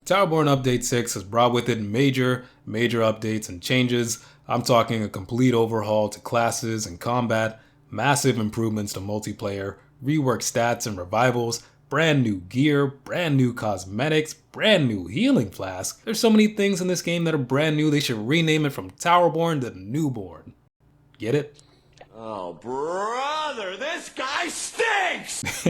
TowerBorne Update 6 has brought with it major updates and changes. I'm talking a complete overhaul to classes and combat, massive improvements to multiplayer, reworked stats and revivals, brand new gear, brand new cosmetics, brand new healing flask. There's so many things in this game that are brand new, they should rename it from TowerBorne to Newborn. Get it? Oh, brother, this guy stinks!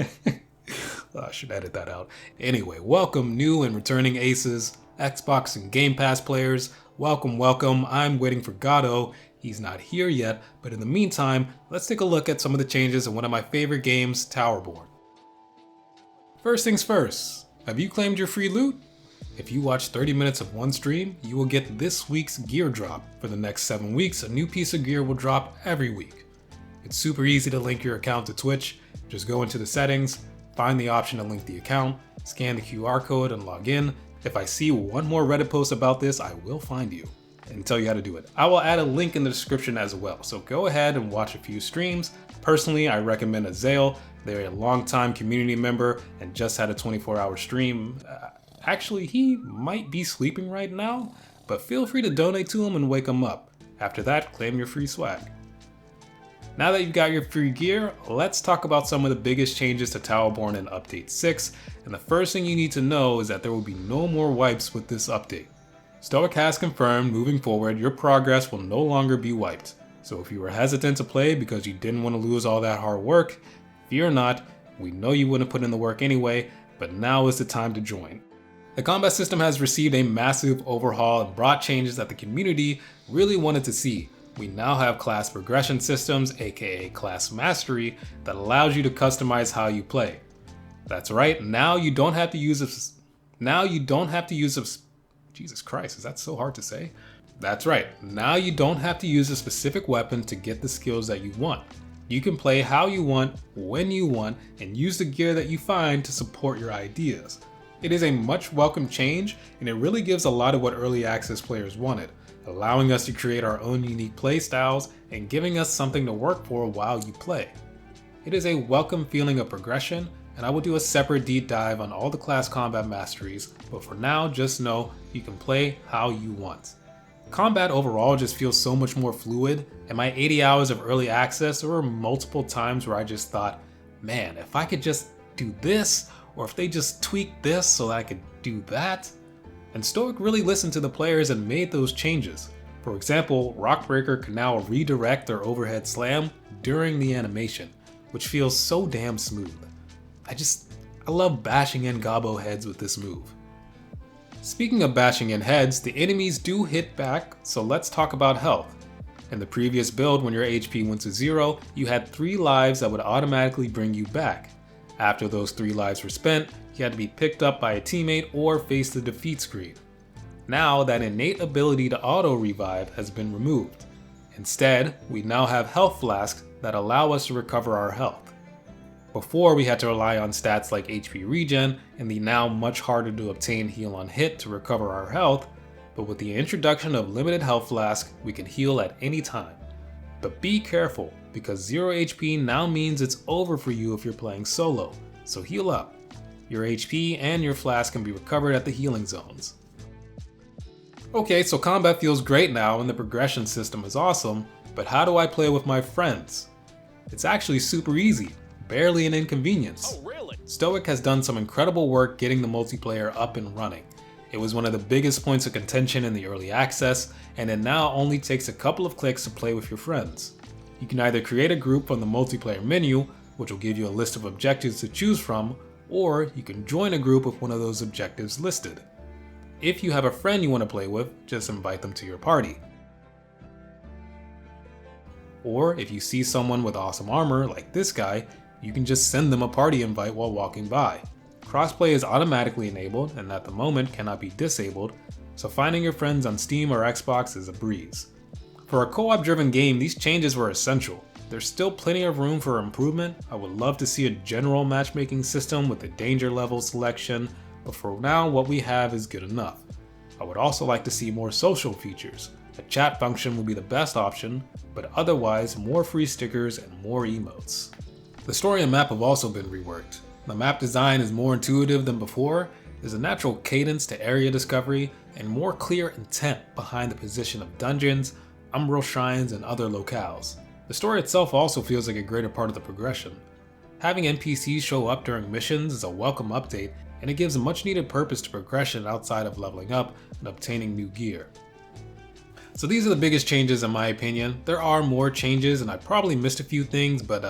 I should edit that out. Anyway, welcome new and returning aces, Xbox and Game Pass players. Welcome. I'm waiting for Gato. He's not here yet, but in the meantime, let's take a look at some of the changes in one of my favorite games, TowerBorne. First things first, have you claimed your free loot? If you watch 30 minutes of one stream, you will get this week's gear drop. For the next 7 weeks, a new piece of gear will drop every week. It's super easy to link your account to Twitch. Just go into the settings, find the option to link the account, scan the QR code and log in. If I see one more Reddit post about this, I will find you and tell you how to do it. I will add a link in the description as well, so go ahead and watch a few streams. Personally, I recommend Azle. They're a longtime community member and just had a 24-hour stream. Actually, he might be sleeping right now, but feel free to donate to him and wake him up. After that, claim your free swag. Now that you've got your free gear, let's talk about some of the biggest changes to TowerBorne in Update 6, and the first thing you need to know is that there will be no more wipes with this update. Stoic has confirmed moving forward your progress will no longer be wiped, so if you were hesitant to play because you didn't want to lose all that hard work, fear not, we know you wouldn't put in the work anyway, but now is the time to join. The combat system has received a massive overhaul and brought changes that the community really wanted to see. We now have class progression systems, aka class mastery, that allows you to customize how you play. That's right, now you don't have to use Jesus Christ, is that so hard to say? That's right, now you don't have to use a specific weapon to get the skills that you want. You can play how you want, when you want, and use the gear that you find to support your ideas. It is a much welcome change, and it really gives a lot of what early access players wanted, allowing us to create our own unique play styles and giving us something to work for while you play. It is a welcome feeling of progression, and I will do a separate deep dive on all the class combat masteries, but for now just know you can play how you want. Combat overall just feels so much more fluid. In my 80 hours of early access, there were multiple times where I just thought, man, if I could just do this, or if they just tweaked this so that I could do that. And Stoic really listened to the players and made those changes. For example, Rockbreaker can now redirect their overhead slam during the animation, which feels so damn smooth. I love bashing in gobbo heads with this move. Speaking of bashing in heads, the enemies do hit back, so let's talk about health. In the previous build, when your HP went to 0, you had 3 lives that would automatically bring you back. After those 3 lives were spent, you had to be picked up by a teammate or face the defeat screen. Now that innate ability to auto-revive has been removed. Instead, we now have health flasks that allow us to recover our health. Before, we had to rely on stats like HP regen and the now much harder to obtain heal on hit to recover our health, but with the introduction of limited health flask, we can heal at any time. But be careful, because 0 HP now means it's over for you if you're playing solo, so heal up. Your HP and your flask can be recovered at the healing zones. Okay, so combat feels great now and the progression system is awesome, but how do I play with my friends? It's actually super easy, barely an inconvenience. Oh, really? Stoic has done some incredible work getting the multiplayer up and running. It was one of the biggest points of contention in the early access, and it now only takes a couple of clicks to play with your friends. You can either create a group from the multiplayer menu, which will give you a list of objectives to choose from, or you can join a group with one of those objectives listed. If you have a friend you want to play with, just invite them to your party. Or if you see someone with awesome armor like this guy, you can just send them a party invite while walking by. Crossplay is automatically enabled and at the moment cannot be disabled, so finding your friends on Steam or Xbox is a breeze. For a co-op driven game, these changes were essential. There's still plenty of room for improvement. I would love to see a general matchmaking system with a danger level selection, but for now what we have is good enough. I would also like to see more social features. A chat function would be the best option, but otherwise more free stickers and more emotes. The story and map have also been reworked. The map design is more intuitive than before, There's a natural cadence to area discovery and more clear intent behind the position of dungeons, umbral shrines, and other locales. The story itself also feels like a greater part of the progression. Having NPCs show up during missions is a welcome update, and it gives a much needed purpose to progression outside of leveling up and obtaining new gear. So these are the biggest changes in my opinion. There are more changes and I probably missed a few things, but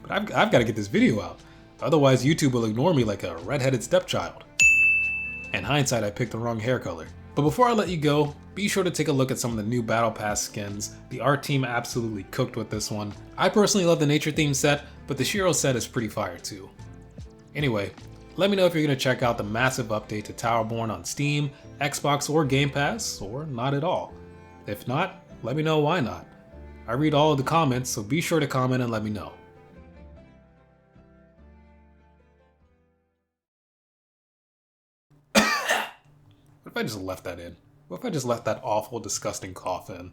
I've got to get this video out. Otherwise YouTube will ignore me like a redheaded stepchild. In hindsight, I picked the wrong hair color. But before I let you go, be sure to take a look at some of the new Battle Pass skins. The art team absolutely cooked with this one. I personally love the nature theme set, but the Shiro set is pretty fire too. Anyway, let me know if you're going to check out the massive update to TowerBorne on Steam, Xbox, or Game Pass, or not at all. If not, let me know why not. I read all of the comments, so be sure to comment and let me know. What if I just left that in? What if I just left that awful, disgusting cough in?